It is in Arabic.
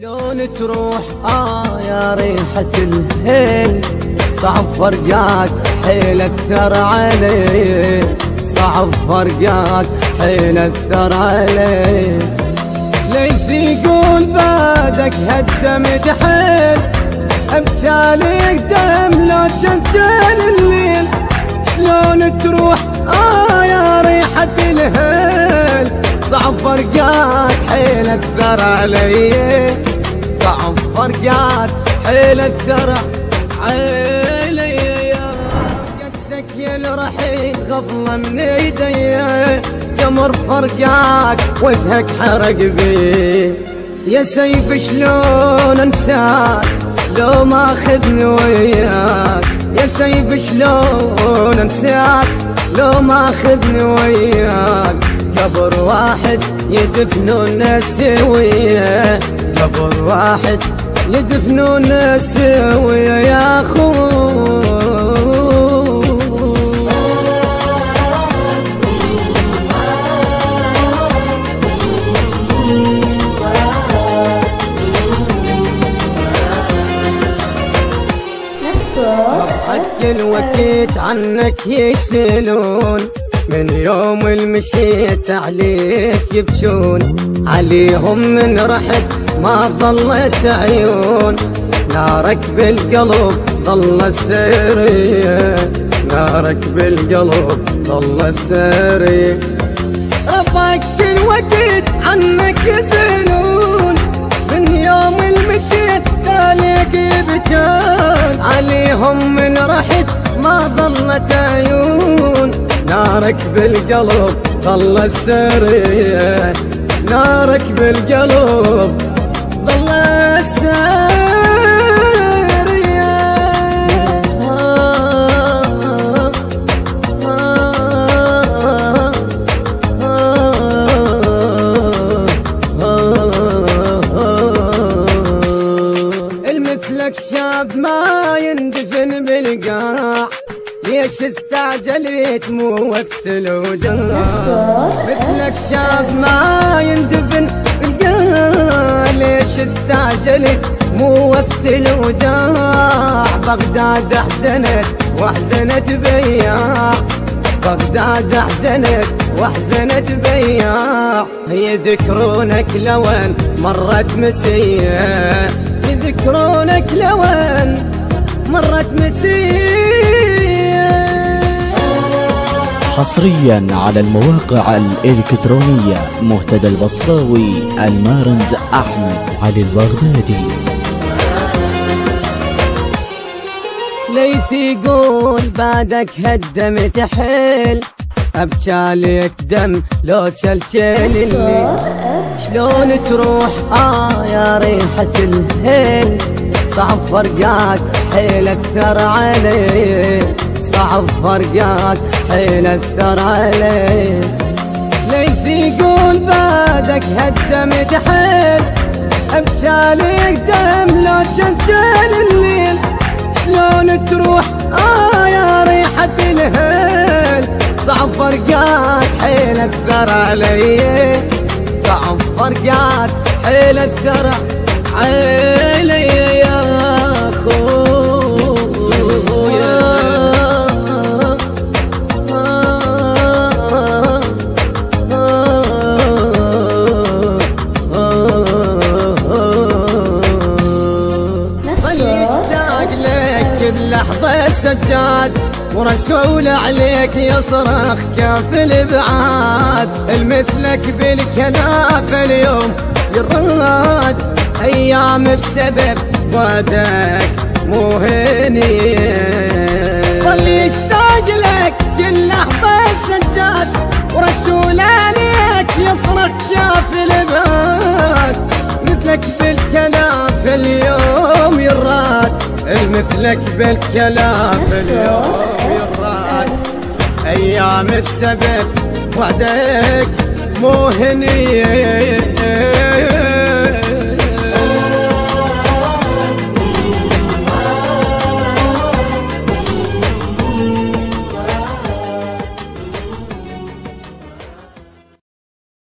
شلون تروح يا ريحة الهيل، صعب فرقاك حيل اكثر علي، صعب فرقاك حيل اكثر علي. ليث يقول بعدك هالدم تحيل، ابجالك دم لو جنجل الليل. شلون تروح يا ريحة الهيل، صعب فرقاك حيل اكثر علي، صعب فرقاك حيل اكثر علي. قدك يا الرحيل غفلة من ايدي، جمر فرقاك وجهك حرق بي. يا سيف شلون انساك لو ما اخذني وياك، يا سيف شلون انساك لو ما اخذني وياك. قبر واحد يدفنون سوية، قبر واحد يدفنون سوية يا اخوي. حق الوقت عنك يسألون، من يوم المشيت عليك يبشون، عليهم من رحت ما ظلت عيون. نارك بالقلب ظل السرية، نارك بالقلب ظل السرية. حق الوقت عنك يسألون، من يوم المشيت عليك يبجون، عليهم من رحت ما ظلت عيون. نارك بالقلب ظل السرية، نارك بالقلب ظل السرية. المثلك شاب ما يندفن بالقاع، ليش استعجلت مو وقت الوداع. مثلك شاب ما يندفن بالقاع، ليش استعجلت مو وقت الوداع. بغداد احزنت واحزنت بياع، بغداد احزنت واحزنت بياع. يذكرونك لوين مرت مسية، يذكرونك لوين مرت مسية. حصريا على المواقع الإلكترونية مهتدى البصراوي، المارنز أحمد علي البغدادي. ليث يقول بعدك هالدم تحيل، ابجالك دم لو شلشل الليل. شلون تروح يا ريحة الهيل، صعب فرقاك حيل اكثر علي، صعب فرقاك حيل اكثر علي. ليث يقول بعدك هالدم تحيل، ابجالك دم لو جنجل الليل. شلون تروح يا ريحة الهيل، صعب فرقاك حيل اكثر علي، صعب فرقاك حيل اكثر علي يا اخويا. يشتاق لك كل لحظة سجاد، ورسول عليك يصرخ كاف الابعاد. المثلك بالكناف اليوم يراد، ايام بسبب وعدك مو هنيه. ظل يشتاق لك كل لحظة سجاد، ورسول عليك يصرخ كاف الابعاد. مثلك بالكناف اليوم يراد، المثلك بالكلام اليوم يراد. ايام بسبب وعدك مو هنيه.